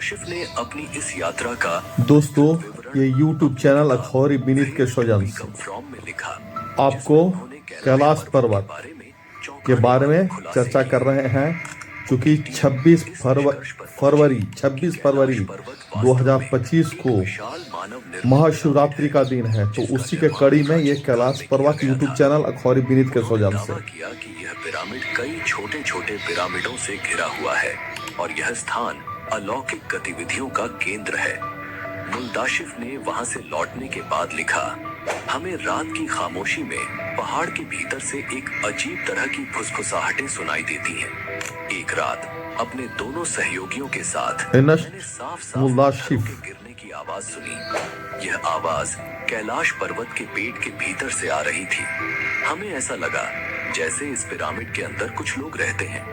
शिव ने अपनी इस यात्रा का दोस्तों, ये YouTube चैनल अखौरी विनीत के सौजन्य से फ्रॉम में लिखा, आपको कैलाश पर्वत के बारे में चर्चा कर रहे हैं। क्योंकि 26 फरवरी 2025 को महाशिवरात्रि का दिन है, तो उसी के कड़ी में ये कैलाश पर्वत YouTube चैनल अखौरी विनीत के सौजन्य से किया कि यह पिरामिड कई छोटे छोटे पिरामिडों से घिरा हुआ है और यह स्थान अलौकिक गतिविधियों का केंद्र है। मुल्ताशिफ ने वहां से लौटने के बाद लिखा, हमें रात की खामोशी में पहाड़ के भीतर से एक अजीब तरह की फुसफुसाहटें सुनाई देती हैं। एक रात अपने दोनों सहयोगियों के साथ मैंने साफ मुल्ताशिफ गिरने की आवाज सुनी। यह आवाज कैलाश पर्वत के पेट के भीतर से आ रही थी। हमें ऐसा लगा जैसे इस पिरामिड के अंदर कुछ लोग रहते हैं।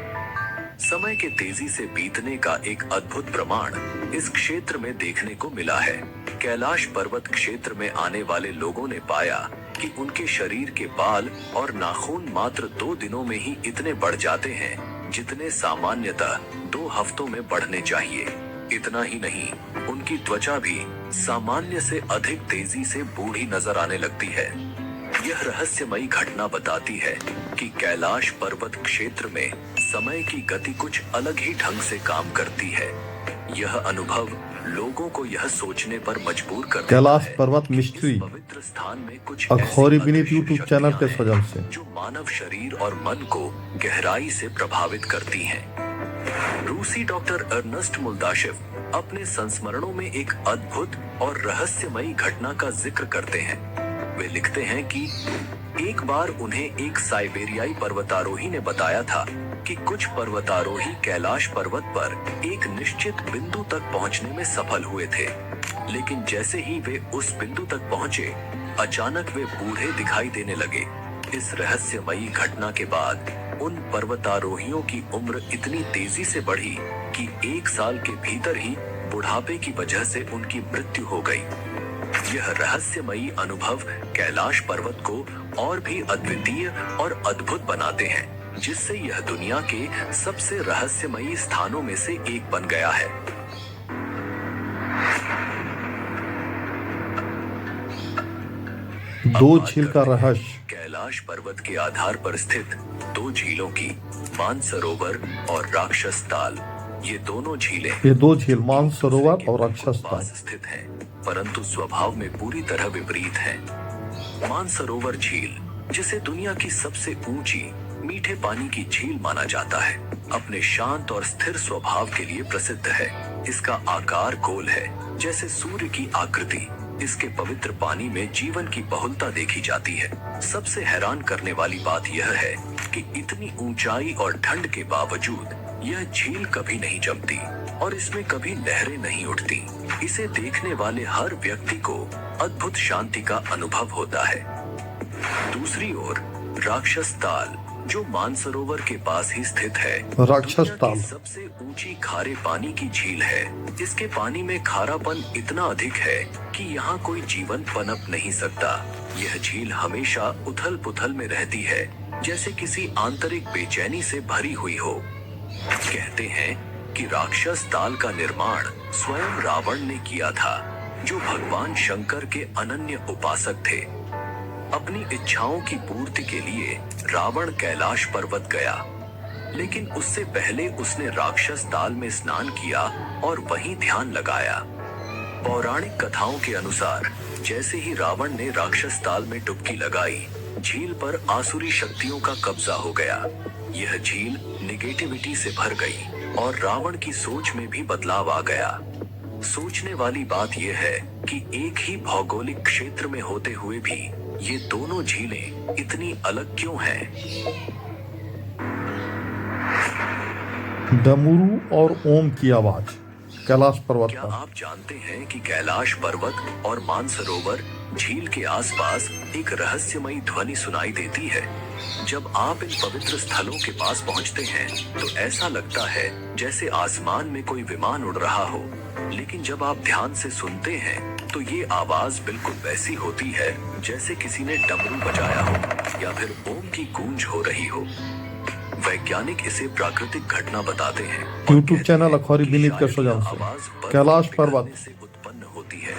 समय के तेजी से बीतने का एक अद्भुत प्रमाण इस क्षेत्र में देखने को मिला है। कैलाश पर्वत क्षेत्र में आने वाले लोगों ने पाया कि उनके शरीर के बाल और नाखून मात्र 2 दिनों में ही इतने बढ़ जाते हैं जितने सामान्यतः 2 हफ्तों में बढ़ने चाहिए। इतना ही नहीं, उनकी त्वचा भी सामान्य से अधिक तेजी से बूढ़ी नजर आने लगती है। यह रहस्यमयी घटना बताती है कि कैलाश पर्वत क्षेत्र में समय की गति कुछ अलग ही ढंग से काम करती है। यह अनुभव लोगों को यह सोचने पर मजबूर कर देता कैलाश है पर्वत कि मिस्ट्री इस पवित्र स्थान में कुछ अखौरी ऐसी विनीत अदृश्य YouTube चैनल के शक्तियां हैं सौजन्य से जो मानव शरीर और मन को गहराई से प्रभावित करती हैं। रूसी डॉक्टर अर्नेस्ट मुल्ताशिफ अपने संस्मरणों में एक अद्भुत और रहस्यमयी घटना का जिक्र करते हैं। वे लिखते हैं कि एक बार उन्हें एक साइबेरियाई पर्वतारोही ने बताया था कि कुछ पर्वतारोही कैलाश पर्वत पर एक निश्चित बिंदु तक पहुंचने में सफल हुए थे, लेकिन जैसे ही वे उस बिंदु तक पहुंचे, अचानक वे बूढ़े दिखाई देने लगे। इस रहस्यमयी घटना के बाद उन पर्वतारोहियों की उम्र इतनी तेजी से बढ़ी कि 1 साल के भीतर ही बुढ़ापे की वजह से उनकी मृत्यु हो गई। यह रहस्यमयी अनुभव कैलाश पर्वत को और भी अद्वितीय और अद्भुत बनाते हैं, जिससे यह दुनिया के सबसे रहस्यमयी स्थानों में से एक बन गया है। दो झील का रहस्य। कैलाश पर्वत के आधार पर स्थित 2 झीलों की, मानसरोवर और राक्षस ताल, ये 2 झील मानसरोवर और राक्षस ताल स्थित हैं, परंतु स्वभाव में पूरी तरह विपरीत है। मानसरोवर झील, जिसे दुनिया की सबसे ऊंची मीठे पानी की झील माना जाता है, अपने शांत और स्थिर स्वभाव के लिए प्रसिद्ध है। इसका आकार गोल है, जैसे सूर्य की आकृति। इसके पवित्र पानी में जीवन की बहुलता देखी जाती है। सबसे हैरान करने वाली बात यह है कि इतनी ऊंचाई और ठंड के बावजूद यह झील कभी नहीं जमती और इसमें कभी लहरें नहीं उठती। इसे देखने वाले हर व्यक्ति को अद्भुत शांति का अनुभव होता है। दूसरी ओर राक्षस ताल, जो मानसरोवर के पास ही स्थित है, राक्षस ताल सबसे ऊंची खारे पानी की झील है। इसके पानी में खारापन इतना अधिक है कि यहाँ कोई जीवन पनप नहीं सकता। यह झील हमेशा उथल पुथल में रहती है, जैसे किसी आंतरिक बेचैनी से भरी हुई हो। कहते हैं कि राक्षस ताल का निर्माण स्वयं रावण ने किया था, जो भगवान शंकर के अनन्य उपासक थे। अपनी इच्छाओं की पूर्ति के लिए रावण कैलाश पर्वत गया, लेकिन उससे पहले उसने राक्षस ताल में स्नान किया और वहीं ध्यान लगाया। पौराणिक कथाओं के अनुसार जैसे ही रावण ने राक्षस ताल में डुबकी लगाई, झील पर आसुरी शक्तियों का कब्जा हो गया। यह झील निगेटिविटी से भर गई और रावण की सोच में भी बदलाव आ गया। सोचने वाली बात यह है कि एक ही भौगोलिक क्षेत्र में होते हुए भी ये दोनों झीलें इतनी अलग क्यों हैं? डमरू और ओम की आवाज कैलाश पर्वत क्या पर। आप जानते हैं कि कैलाश पर्वत और मानसरोवर झील के आसपास एक रहस्यमयी ध्वनि सुनाई देती है? जब आप इन पवित्र स्थलों के पास पहुंचते हैं तो ऐसा लगता है जैसे आसमान में कोई विमान उड़ रहा हो, लेकिन जब आप ध्यान से सुनते हैं तो ये आवाज बिल्कुल वैसी होती है जैसे किसी ने डमरू बजाया हो या फिर ओम की गूंज हो रही हो। वैज्ञानिक इसे प्राकृतिक घटना बताते हैं। यूट्यूब चैनल अखौरी विनीत के सौजन्य से कैलाश पर्वत से उत्पन्न होती है,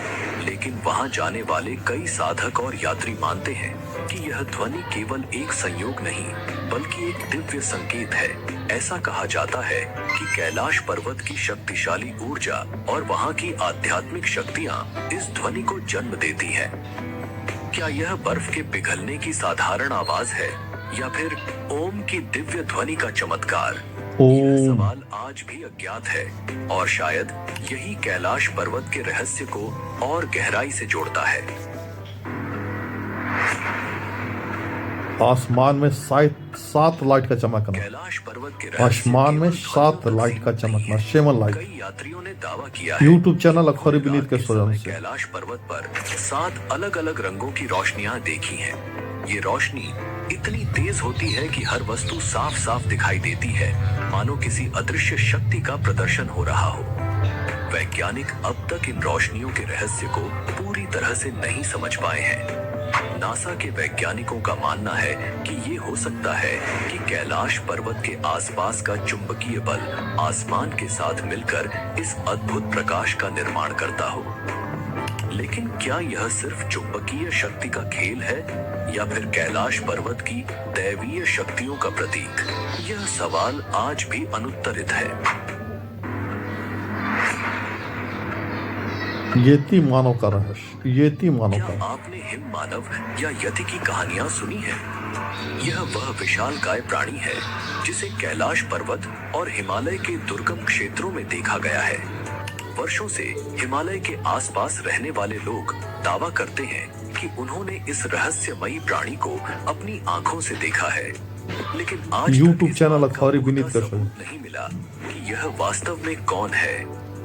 लेकिन वहां जाने वाले कई साधक और यात्री मानते हैं कि यह ध्वनि केवल एक संयोग नहीं बल्कि एक दिव्य संकेत है। ऐसा कहा जाता है कि कैलाश पर्वत की शक्तिशाली ऊर्जा और वहां की आध्यात्मिक शक्तियां इस ध्वनि को जन्म देती हैं। क्या यह बर्फ के पिघलने की साधारण आवाज है या फिर ओम की दिव्य ध्वनि का चमत्कार? यह सवाल आज भी अज्ञात है और शायद यही कैलाश पर्वत के रहस्य को और गहराई से जोड़ता है। आसमान में 7 लाइट का चमकना, कैलाश पर्वत के आसमान में 7 लाइट का चमकना, 7 लाइट। कई यात्रियों ने दावा किया है यूट्यूब चैनल अखौरी विनीत के सौजन्य से कैलाश पर्वत पर 7 अलग अलग रंगों की रोशनियां देखी हैं। ये रोशनी इतनी तेज होती है कि हर वस्तु साफ साफ दिखाई देती है, मानो किसी अदृश्य शक्ति का प्रदर्शन हो रहा हो। वैज्ञानिक अब तक इन रोशनियों के रहस्य को पूरी तरह से नहीं समझ पाए हैं। नासा के वैज्ञानिकों का मानना है कि ये हो सकता है कि कैलाश पर्वत के आसपास का चुंबकीय बल आसमान के साथ मिलकर इस अद्भुत प्रकाश का निर्माण करता हो। लेकिन क्या यह सिर्फ चुंबकीय शक्ति का खेल है या फिर कैलाश पर्वत की दैवीय शक्तियों का प्रतीक? यह सवाल आज भी अनुत्तरित है। येती मानव का रहस्य, येती मानव क्या का। आपने हिम मानव या यति की कहानियां सुनी हैं? यह वह विशालकाय प्राणी है जिसे कैलाश पर्वत और हिमालय के दुर्गम क्षेत्रों में देखा गया है। वर्षों से हिमालय के आसपास रहने वाले लोग दावा करते हैं कि उन्होंने इस रहस्यमयी प्राणी को अपनी आंखों से देखा है, लेकिन आज यूट्यूब चैनल अखौरी विनीत का सबूत नहीं मिला कि यह वास्तव में कौन है,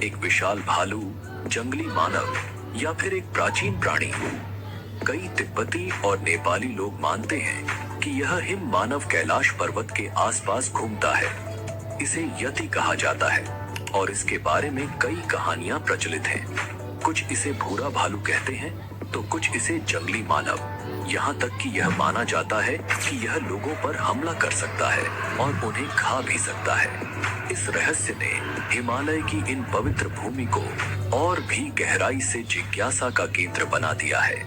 एक विशाल भालू, जंगली मानव या फिर एक प्राचीन प्राणी। कई तिब्बती और नेपाली लोग मानते हैं कि यह हिम मानव कैलाश पर्वत के आसपास घूमता है। इसे यति कहा जाता है और इसके बारे में कई कहानियां प्रचलित हैं। कुछ इसे भूरा भालू कहते हैं तो कुछ इसे जंगली मानव। यहाँ तक कि यह माना जाता है कि यह लोगों पर हमला कर सकता है और उन्हें खा भी सकता है। इस रहस्य ने हिमालय की इन पवित्र भूमि को और भी गहराई से जिज्ञासा का केंद्र बना दिया है।